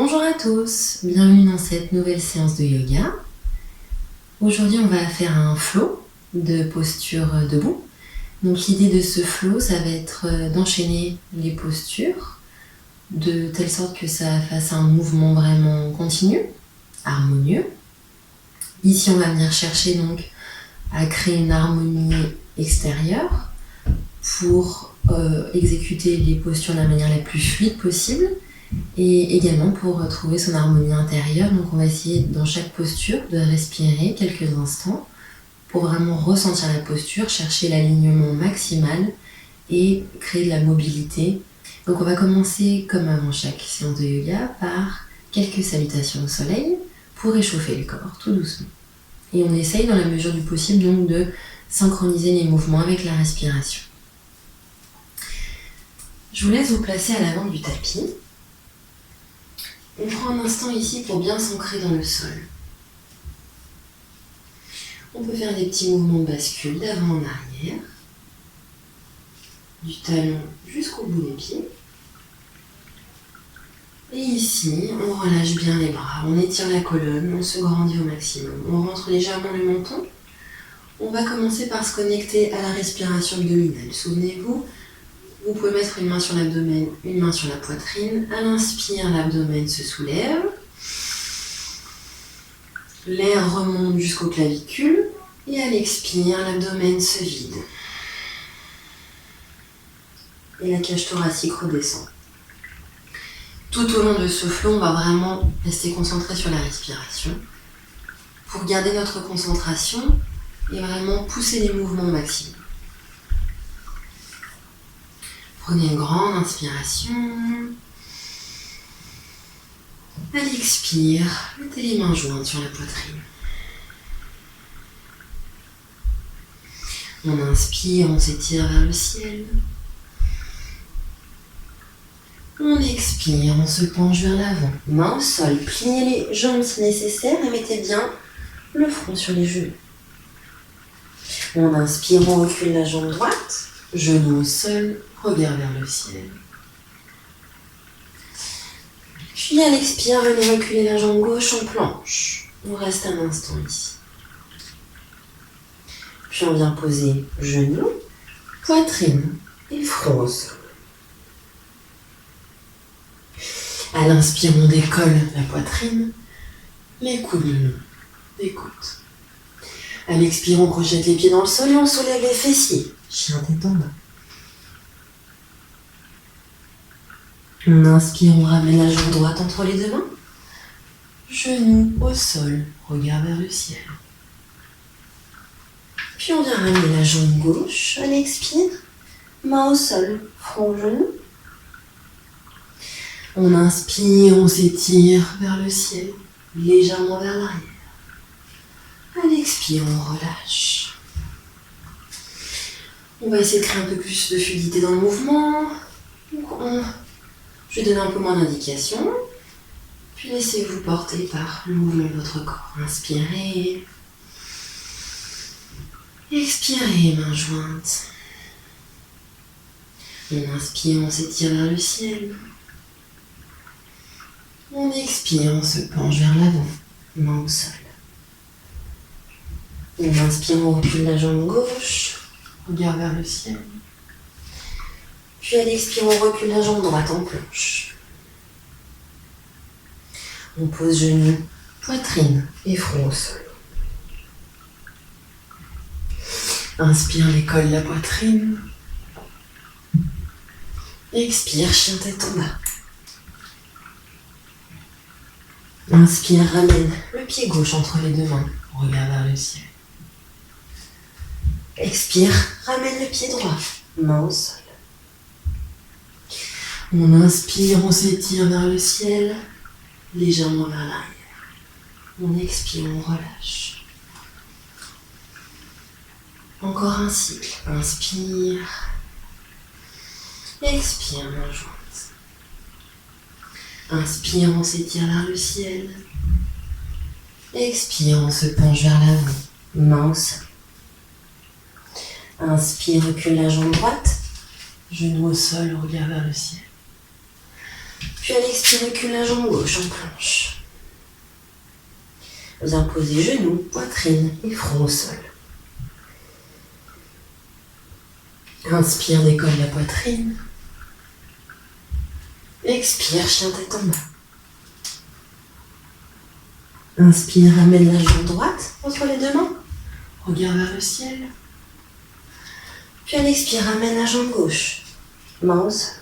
Bonjour à tous, bienvenue dans cette nouvelle séance de yoga. Aujourd'hui on va faire un flow de posture debout. Donc l'idée de ce flow, ça va être d'enchaîner les postures de telle sorte que ça fasse un mouvement vraiment continu, harmonieux. Ici on va venir chercher donc à créer une harmonie extérieure pour exécuter les postures de la manière la plus fluide possible. Et également pour retrouver son harmonie intérieure. Donc on va essayer dans chaque posture de respirer quelques instants pour vraiment ressentir la posture, chercher l'alignement maximal et créer de la mobilité. Donc on va commencer comme avant chaque séance de yoga par quelques salutations au soleil pour réchauffer le corps tout doucement. Et on essaye dans la mesure du possible donc de synchroniser les mouvements avec la respiration. Je vous laisse vous placer à l'avant du tapis. On prend un instant ici pour bien s'ancrer dans le sol. On peut faire des petits mouvements de bascule d'avant en arrière, du talon jusqu'au bout des pieds. Et ici, on relâche bien les bras, on étire la colonne, on se grandit au maximum. On rentre légèrement le menton. On va commencer par se connecter à la respiration abdominale. Souvenez-vous, vous pouvez mettre une main sur l'abdomen, une main sur la poitrine. À l'inspire, l'abdomen se soulève. L'air remonte jusqu'aux clavicules. Et à l'expire, l'abdomen se vide. Et la cage thoracique redescend. Tout au long de ce flow, on va vraiment rester concentré sur la respiration. Pour garder notre concentration et vraiment pousser les mouvements au maximum. Prenez une grande inspiration. À l'expire, mettez les mains jointes sur la poitrine. On inspire, on s'étire vers le ciel. On expire, on se penche vers l'avant. Main au sol, pliez les jambes si nécessaire et mettez bien le front sur les genoux. On inspire, on recule la jambe droite. Genou au sol, regard vers le ciel. Puis à l'expire, venez reculer la jambe gauche en planche. On reste un instant ici. Puis on vient poser genou, poitrine et front au sol. À l'inspire, on décolle la poitrine, les coudes le long des côtes. À l'expire, on crochette les pieds dans le sol et on soulève les fessiers. Chien tête en bas. On inspire, on ramène la jambe droite entre les deux mains. Genou au sol, regard vers le ciel. Puis on vient ramener la jambe gauche à l'expire. Main au sol, front, genou. On inspire, on s'étire vers le ciel, légèrement vers l'arrière. À l'expire, on relâche. On va essayer de créer un peu plus de fluidité dans le mouvement. Donc je vais donner un peu moins d'indications. Puis laissez-vous porter par le mouvement de votre corps. Inspirez. Expirez, mains jointes. On inspire, on s'étire vers le ciel. On expire, on se penche vers l'avant, main au sol. On inspire, on recule la jambe gauche. Regard vers le ciel. Puis à l'expire, on recule la jambe droite en planche. On pose genou, poitrine et front au sol. Inspire, décolle la poitrine. Expire, chien tête en bas. Inspire, ramène le pied gauche entre les deux mains. Regard vers le ciel. Expire, ramène le pied droit, main au sol. On inspire, on s'étire vers le ciel, légèrement vers l'arrière. On expire, on relâche. Encore un cycle. Inspire. Expire, main jointe. Inspire, on s'étire vers le ciel. Expire, on se penche vers l'avant, main au sol. Inspire, recule la jambe droite, genou au sol, regard vers le ciel. Puis à l'expire, recule la jambe gauche en planche. Viens poser genoux, poitrine et front au sol. Inspire, décolle la poitrine. Expire, chien tête en bas. Inspire, amène la jambe droite entre les deux mains. Regarde vers le ciel. Puis à l'expire, amène la jambe gauche. Main au sol.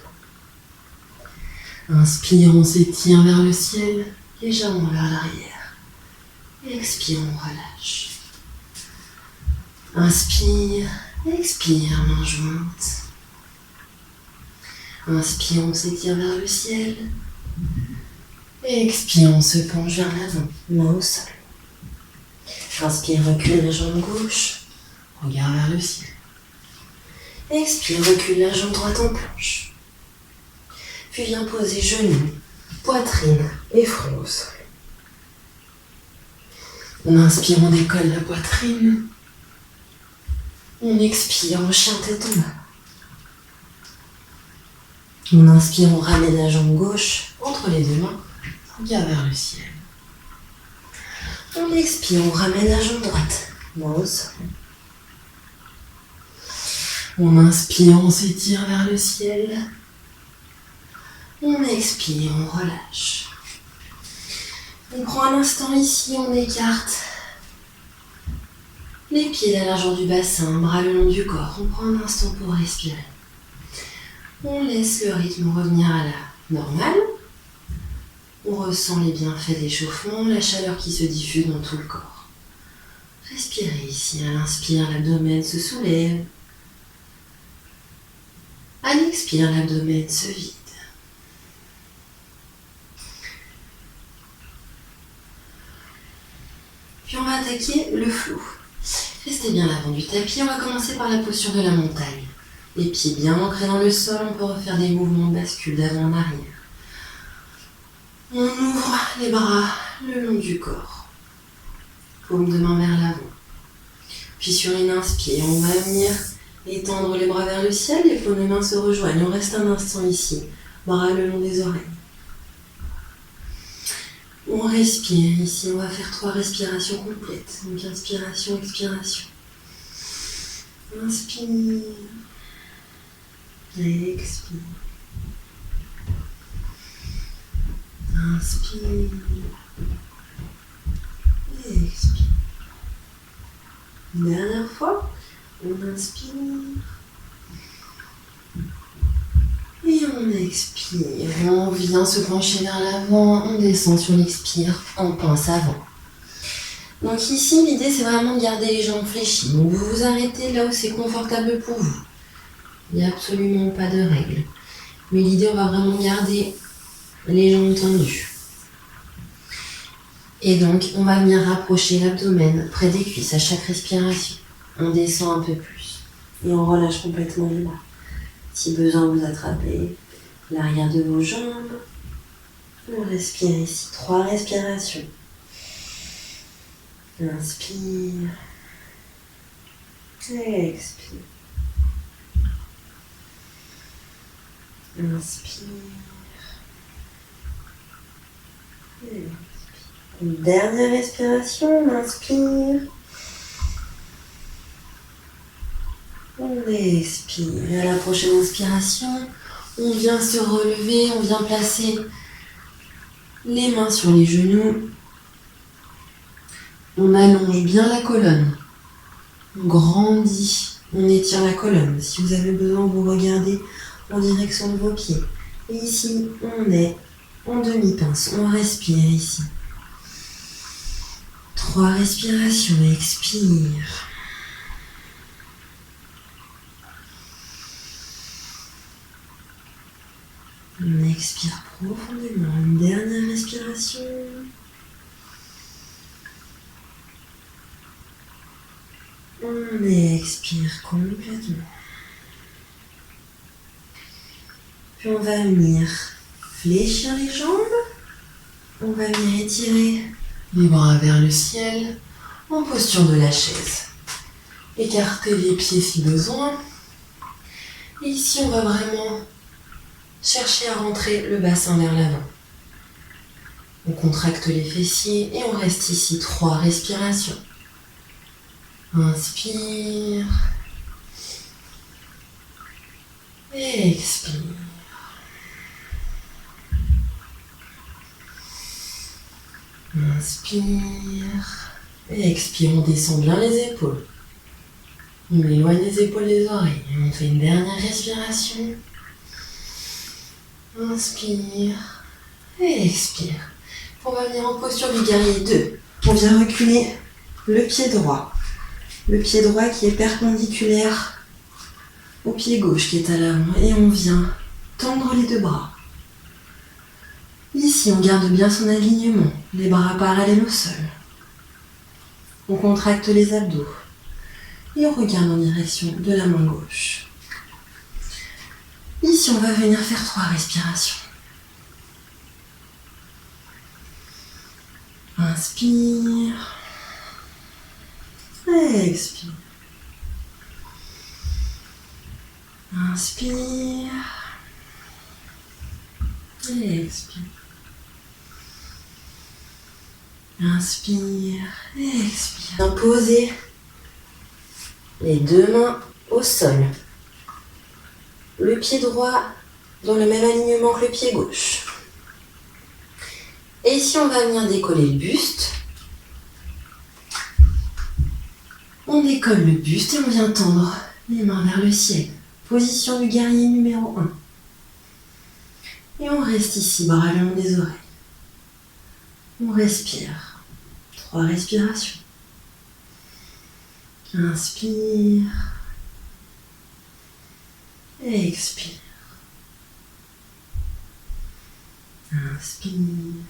Inspire, on s'étire vers le ciel, légèrement vers l'arrière. Expire, on relâche. Inspire, expire, main jointe. Inspire, on s'étire vers le ciel. Expire, on se penche vers l'avant, main au sol. Inspire, recule la jambe gauche, regarde vers le ciel. Expire, recule la jambe droite en planche. Puis viens poser genoux, poitrine et front au sol. On inspire, on décolle la poitrine. On expire, on chien tête en bas. On inspire, on ramène la jambe gauche entre les deux mains. Regarde vers le ciel. On expire, on ramène la jambe droite, main au sol. On inspire, on s'étire vers le ciel. On expire, on relâche. On prend un instant ici, on écarte les pieds à la largeur du bassin, bras le long du corps. On prend un instant pour respirer. On laisse le rythme revenir à la normale. On ressent les bienfaits d'échauffement, la chaleur qui se diffuse dans tout le corps. Respirez ici. À l'inspire, l'abdomen se soulève. À l'expire, l'abdomen se vide. Puis on va attaquer le flow. Restez bien à l'avant du tapis. On va commencer par la posture de la montagne. Les pieds bien ancrés dans le sol. On peut refaire des mouvements de bascule d'avant en arrière. On ouvre les bras le long du corps. Paume de main vers l'avant. Puis sur une inspire, on va venir étendre les bras vers le ciel. Les paumes de main se rejoignent. On reste un instant ici. Bras le long des oreilles. On respire. Ici, on va faire 3 respirations complètes. Donc inspiration, expiration. Inspire. Et expire. Inspire. Et expire. Une dernière fois. On inspire. Et on expire. On vient se pencher vers l'avant. On descend sur l'expire. On pense avant. Donc ici, l'idée, c'est vraiment de garder les jambes fléchies. Donc vous vous arrêtez là où c'est confortable pour vous. Il n'y a absolument pas de règle. Mais l'idée, on va vraiment garder les jambes tendues. Et donc, on va venir rapprocher l'abdomen près des cuisses à chaque respiration. On descend un peu plus. Et on relâche complètement les bras. Si besoin, vous attrapez l'arrière de vos jambes. On respire ici. 3 respirations. Inspire. Et expire. Inspire. Et expire. Une dernière respiration. On inspire. On expire. Et à la prochaine inspiration, on vient se relever, on vient placer les mains sur les genoux. On allonge bien la colonne. On grandit. On étire la colonne. Si vous avez besoin, vous regardez en direction de vos pieds. Et ici, on est en demi-pince. On respire ici. 3 respirations. Expire. On expire profondément. Une dernière respiration. On expire complètement. Puis on va venir fléchir les jambes. On va venir étirer les bras vers le ciel en posture de la chaise. Écarter les pieds si besoin. Et ici, on va vraiment cherchez à rentrer le bassin vers l'avant. On contracte les fessiers et on reste ici 3 respirations. Inspire. Expire. Inspire. Et expire, on descend bien les épaules. On éloigne les épaules des oreilles. Et on fait une dernière respiration. Inspire. Et expire. On va venir en posture du guerrier 2. On vient reculer le pied droit. Le pied droit qui est perpendiculaire au pied gauche qui est à l'avant. Et on vient tendre les 2 bras. Ici, on garde bien son alignement. Les bras parallèles au sol. On contracte les abdos. Et on regarde en direction de la main gauche. Ici, on va venir faire 3 respirations. Inspire. Expire. Inspire. Expire. Inspire. Expire. Posez les 2 mains au sol. Le pied droit dans le même alignement que le pied gauche. Et ici, on va venir décoller le buste. On décolle le buste et on vient tendre les mains vers le ciel. Position du guerrier numéro 1. Et on reste ici, bras le long des oreilles. On respire. 3 respirations. Inspire. Expire. Inspire.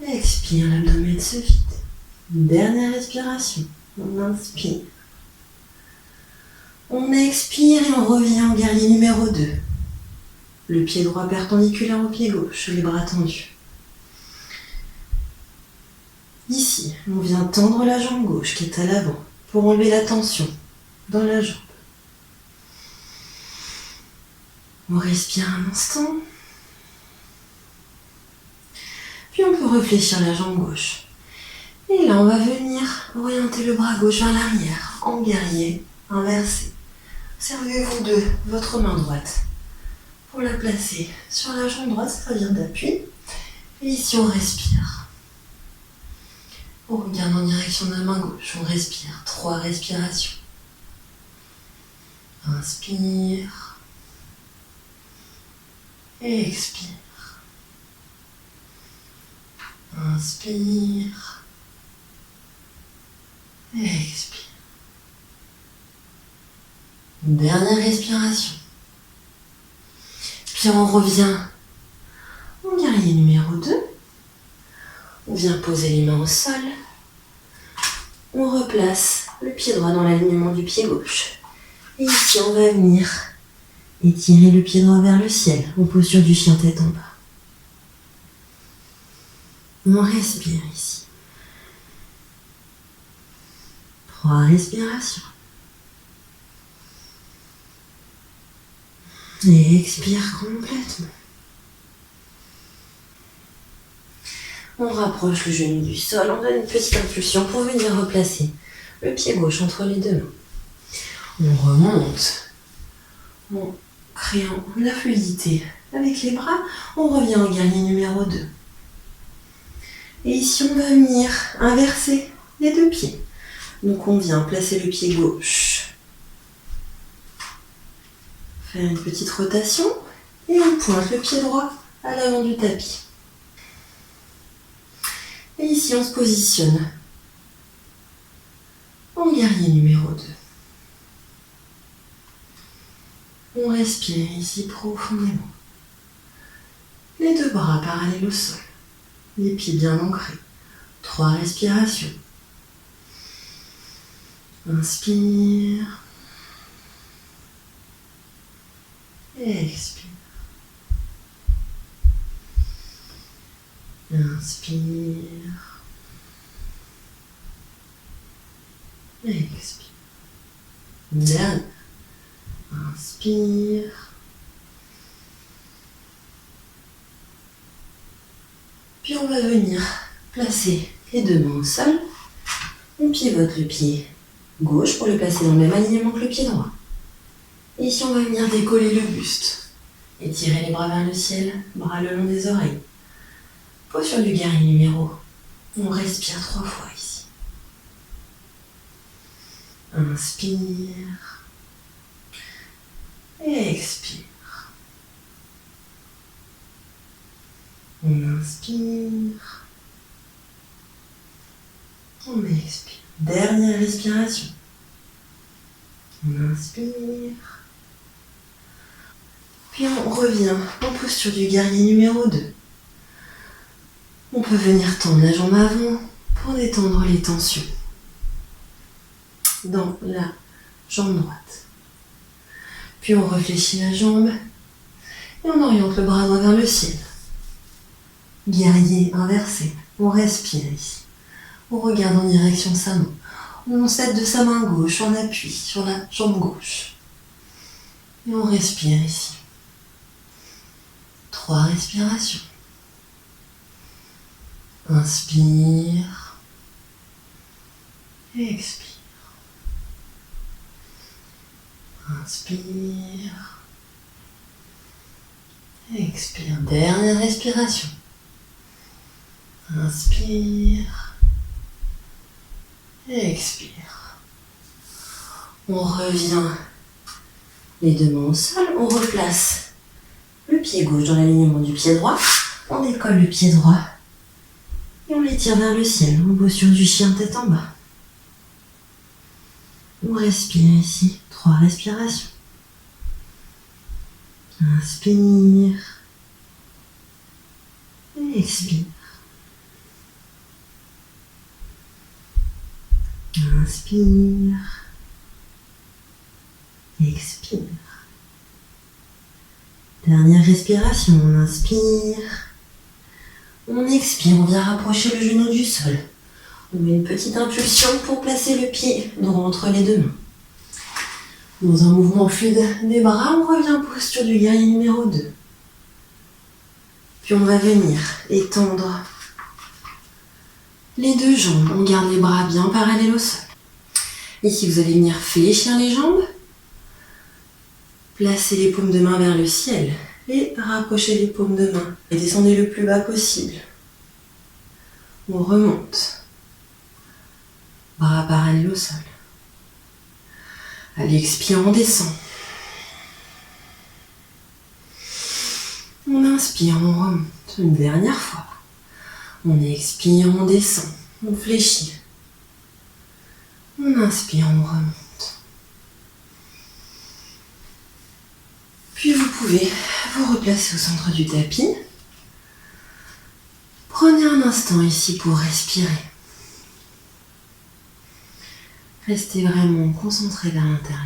Expire, l'abdomen se vide. Une dernière respiration. On inspire. On expire et on revient au guerrier numéro 2. Le pied droit perpendiculaire au pied gauche, les bras tendus. Ici, on vient tendre la jambe gauche qui est à l'avant pour enlever la tension dans la jambe. On respire un instant. Puis on peut réfléchir la jambe gauche. Et là, on va venir orienter le bras gauche vers l'arrière, en guerrier inversé. Servez-vous de votre main droite pour la placer sur la jambe droite, ça vient d'appui. Et ici, on respire. On regarde en direction de la main gauche, on respire. 3 respirations. Inspire. Et expire. Inspire. Et expire. Une dernière respiration. Puis on revient au guerrier numéro 2. On vient poser les mains au sol. On replace le pied droit dans l'alignement du pied gauche. Et ici, on va venir étirer le pied droit vers le ciel, en posture du chien tête en bas. On respire ici. 3 respirations. Et expire complètement. On rapproche le genou du sol, on donne une petite impulsion pour venir replacer le pied gauche entre les 2 mains. On remonte en créant la fluidité avec les bras. On revient au guerrier numéro 2. Et ici, on va venir inverser les 2 pieds. Donc on vient placer le pied gauche, faire une petite rotation et on pointe le pied droit à l'avant du tapis. Et ici on se positionne en guerrier numéro 2. On respire ici profondément. Les 2 bras parallèles au sol, les pieds bien ancrés. 3 respirations. Inspire. Expire. Inspire. Expire. Dernière. Inspire. Puis on va venir placer les deux mains au sol. On pivote le pied gauche pour le placer dans le même alignement que le pied droit. Et ici, on va venir décoller le buste. Étirer les bras vers le ciel, bras le long des oreilles. Posture du guerrier numéro. On respire 3 fois ici. Inspire. Et expire. On inspire. On expire. Dernière respiration. On inspire. Puis on revient en posture du guerrier numéro 2. On peut venir tendre la jambe avant pour détendre les tensions dans la jambe droite. Puis on réfléchit la jambe et on oriente le bras droit vers le ciel. Guerrier inversé. On respire ici. On regarde en direction de sa main. On s'aide de sa main gauche en appui sur la jambe gauche. Et on respire ici. 3 respirations. Inspire. Et expire. Inspire. Et expire. Dernière respiration. Inspire. Et expire. On revient les deux mains au sol. On replace le pied gauche dans l'alignement du pied droit. On décolle le pied droit. Et on l'étire vers le ciel, en posture du chien tête en bas. On respire ici, 3 respirations. Inspire. Et expire. Inspire. Expire. Dernière respiration, on inspire. On expire, on vient rapprocher le genou du sol. On met une petite impulsion pour placer le pied droit entre les deux mains. Dans un mouvement fluide des bras, on revient en posture du guerrier numéro 2. Puis on va venir étendre les deux jambes. On garde les bras bien parallèles au sol. Ici, vous allez venir fléchir les jambes. Placez les paumes de main vers le ciel et rapprochez les paumes de main et descendez le plus bas possible. On remonte. Bras parallèles au sol. À l'expire, on descend. On inspire, on remonte. Une dernière fois. On expire, on descend. On fléchit. On inspire, on remonte. Puis vous pouvez vous replacer au centre du tapis. Prenez un instant ici pour respirer. Restez vraiment concentré vers l'intérieur.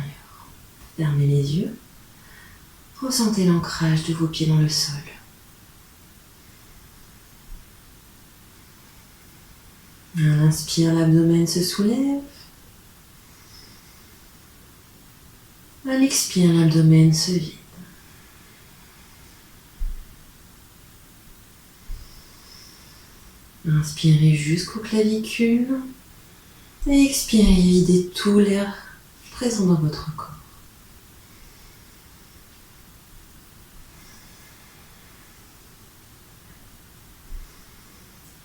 Fermez les yeux. Ressentez l'ancrage de vos pieds dans le sol. À l'inspire, l'abdomen se soulève. À l'expire, l'abdomen se vide. Inspirez jusqu'aux clavicules et expirez, videz tout l'air présent dans votre corps.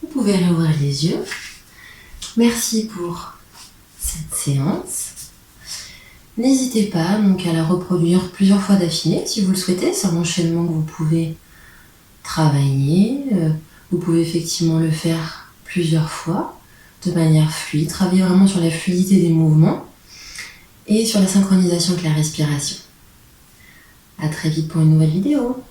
Vous pouvez réouvrir les yeux. Merci pour cette séance. N'hésitez pas donc à la reproduire plusieurs fois d'affilée si vous le souhaitez. C'est un enchaînement que vous pouvez travailler. Vous pouvez effectivement le faire plusieurs fois de manière fluide. Travailler vraiment sur la fluidité des mouvements et sur la synchronisation avec la respiration. À très vite pour une nouvelle vidéo.